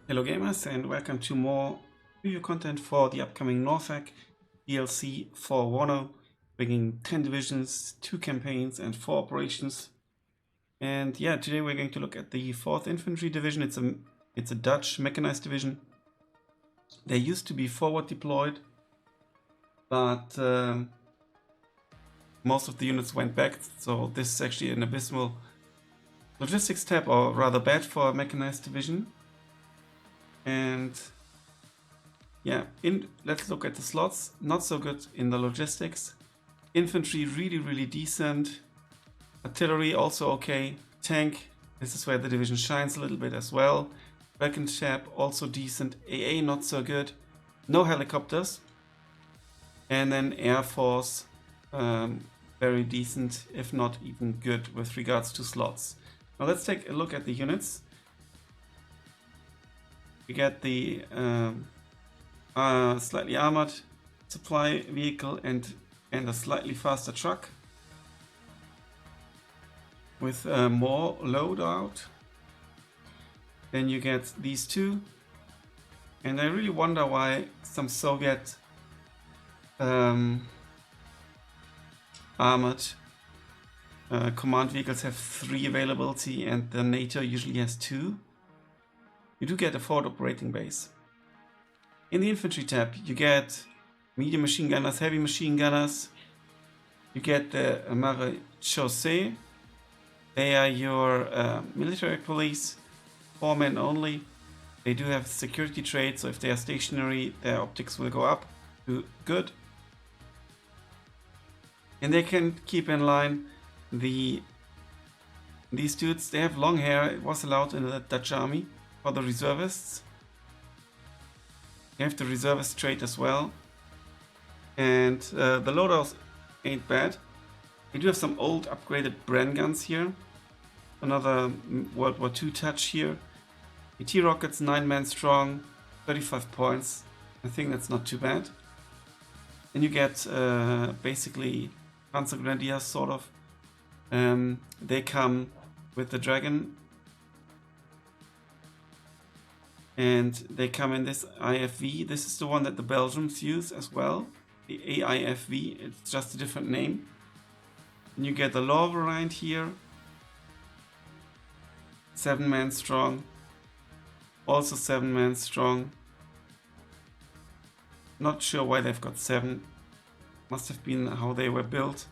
Hello gamers and welcome to more preview content for the upcoming NORTHAG DLC for WARNO, bringing 10 divisions, 2 campaigns and 4 operations. And yeah, today we're going to look at the 4th Infantry Division. It's a Dutch mechanized division. They used to be forward deployed, but most of the units went back, so this is actually an abysmal logistics tab, or rather bad for a mechanized division. And yeah, let's look at the slots. Not so good in the logistics. Infantry really decent. Artillery also okay. Tank, this is where the division shines a little bit as well. Weapon tab also decent. AA not so good. No helicopters. And then Air Force, very decent, if not even good with regards to slots. Now let's take a look at the units. We get the slightly armored supply vehicle and a slightly faster truck with more loadout. Then you get these two, and I really wonder why some Soviet armored command vehicles have 3 availability and the NATO usually has 2. You do get a forward operating base. In the infantry tab, you get medium machine gunners, heavy machine gunners. You get the Maréchaussée. They are your military police, 4 men only. They do have security trade, so if they are stationary, their optics will go up to good. And they can keep in line these dudes. They have long hair. It was allowed in the Dutch army. For the reservists, you have the reservist trait as well, and the loadouts ain't bad. We do have some old upgraded Bren guns here, another World War II touch here. AT rockets, 9 men strong, 35 points. I think that's not too bad. And you get basically Panzer Grenadiers, sort of. They come with the Dragon. And they come in this IFV. This is the one that the Belgians use as well. The AIFV, it's just a different name. And you get the law variant here. 7 men strong. Also 7 men strong. Not sure why they've got 7. Must have been how they were built.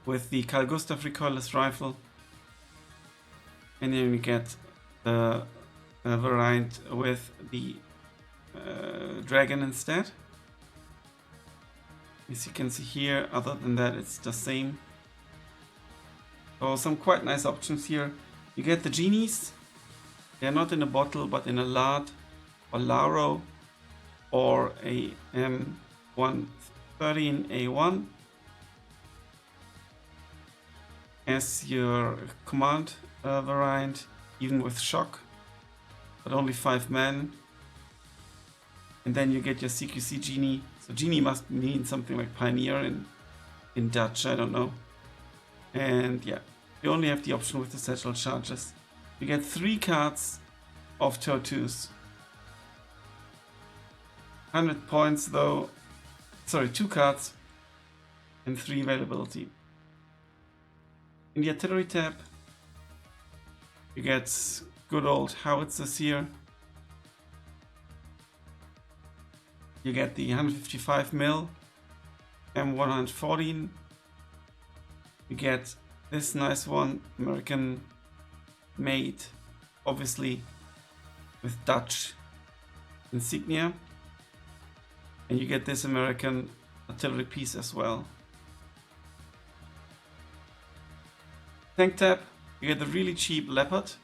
With the Carl Gustav recoilless rifle. And then we get the variant with the Dragon instead. As you can see here, other than that it's the same. So some quite nice options here. You get the genies. They're not in a bottle but in a lard or Laro or a M113A1 as your command variant. Even with shock, but only 5 men. And then you get your CQC genie. So genie must mean something like pioneer in Dutch, I don't know. And yeah, you only have the option with the satchel charges. You get 3 cards of Tortus. 100 points though. Sorry, 2 cards and 3 availability. In the artillery tab, you get good old howitzers here. You get the 155mm M114. You get this nice one, American made, obviously with Dutch insignia. And you get this American artillery piece as well. Tank tab. You get the really cheap Leopard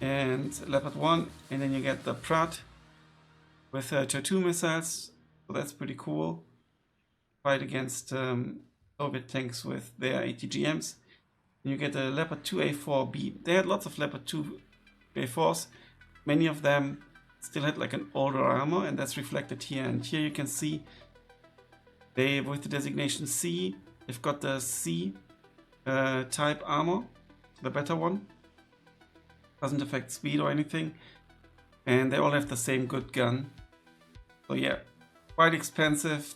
and Leopard 1, and then you get the Pratt with 2 missiles, so that's pretty cool. Fight against Soviet tanks with their ATGMs. And you get a Leopard 2A4B. They had lots of Leopard 2A4s. Many of them still had like an older armor, and that's reflected here. And here you can see they, with the designation C, they've got the C type armor, the better one. doesn't affect speed or anything. And they all have the same good gun. So yeah, quite expensive.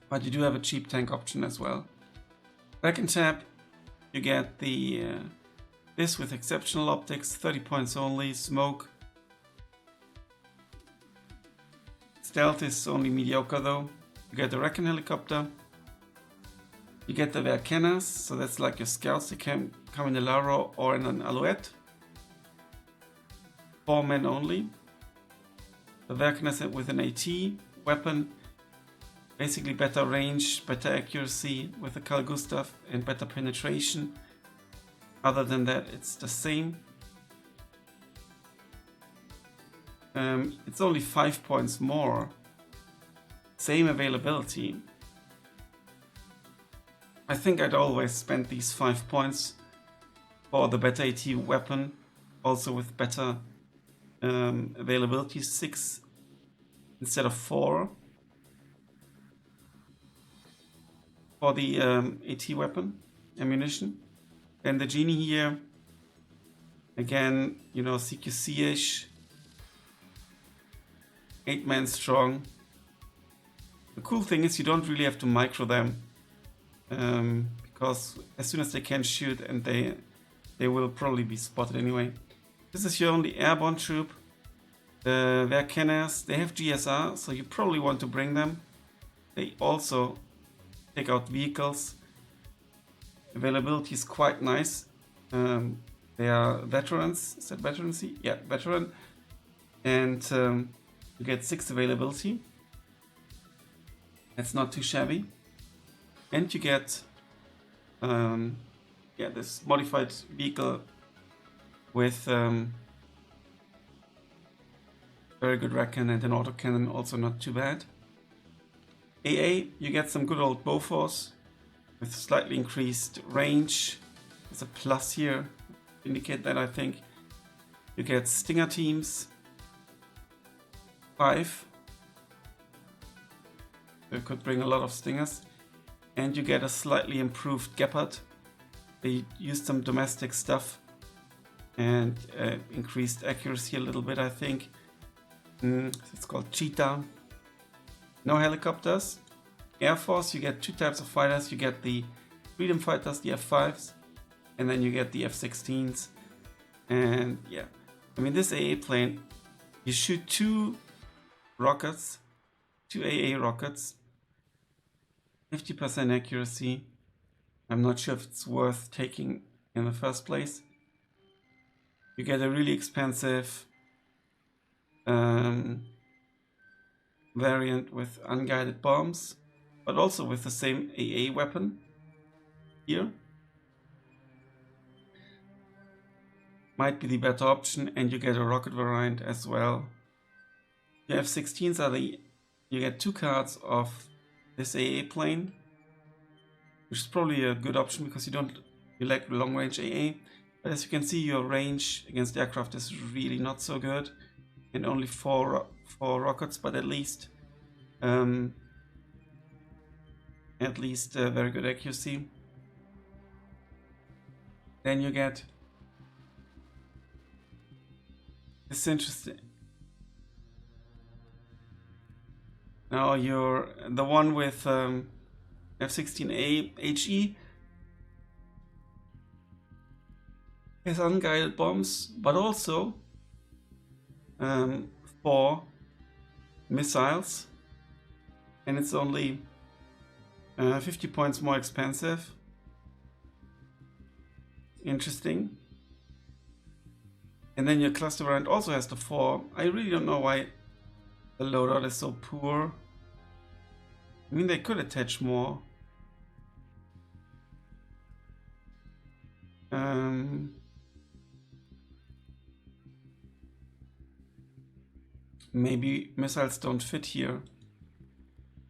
But you do have a cheap tank option as well. Second tab, you get the this with exceptional optics, 30 points only, smoke. Stealth is only mediocre though. You get the Recon helicopter. You get the Verkenas, so that's like your scouts. They can come in a Laro or in an Alouette. 4 men only. The Verkenas with an AT weapon. Basically better range, better accuracy with the Carl Gustav and better penetration. Other than that, it's the same. It's only 5 points more. Same availability. I think I'd always spend these 5 points for the better AT weapon, also with better availability, 6 instead of 4 for the AT weapon ammunition. And the Genie here, again, you know, CQC-ish, 8 men strong. The cool thing is you don't really have to micro them, because as soon as they can shoot, and they will probably be spotted anyway. This is your only airborne troop. The Verkenas, they have GSR, so you probably want to bring them. They also take out vehicles. Availability is quite nice. They are veterans. Is that veterancy? Yeah, veteran. And you get 6 availability. That's not too shabby. And you get this modified vehicle with very good Recon and an autocannon, also not too bad. AA, you get some good old Bofors with slightly increased range. There's a plus here, indicate that I think. You get Stinger teams, 5. You could bring a lot of Stingers. And you get a slightly improved Gepard. They used some domestic stuff and increased accuracy a little bit, I think. It's called Cheetah. No helicopters. Air Force, you get 2 types of fighters. You get the Freedom Fighters, the F5s, and then you get the F-16s. And yeah, I mean, this AA plane, you shoot 2 rockets, 2 AA rockets, 50% accuracy. I'm not sure if it's worth taking in the first place. You get a really expensive variant with unguided bombs, but also with the same AA weapon here. Might be the better option, and you get a rocket variant as well. The F-16s are you get 2 cards of this AA plane, which is probably a good option because you lack long range AA. But as you can see, your range against aircraft is really not so good, and only 4 rockets, but at least very good accuracy. Then you get this interesting. Now you're the one with F-16A HE has unguided bombs, but also 4 missiles, and it's only 50 points more expensive. Interesting. And then your cluster variant also has the 4. I really don't know why the loadout is so poor. I mean, they could attach more. Maybe missiles don't fit here.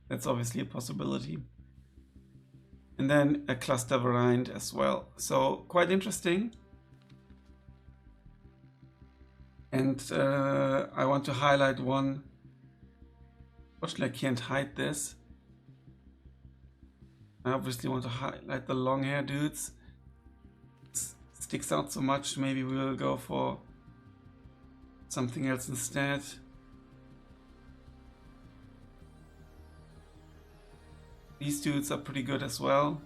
That's obviously a possibility. And then a cluster variant as well. So quite interesting. And I want to highlight one. Fortunately, I can't hide this. I obviously want to highlight the long hair dudes. sticks out so much. Maybe we will go for something else instead. These dudes are pretty good as well.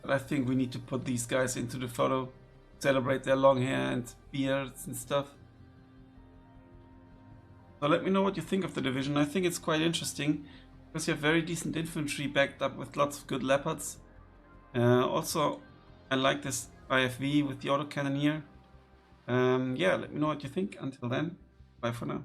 But I think we need to put these guys into the photo. Celebrate their long hair and beards and stuff. So let me know what you think of the division. I think it's quite interesting because you have very decent infantry backed up with lots of good leopards. Also, I like this IFV with the autocannoneer. Yeah, let me know what you think. Until then, bye for now.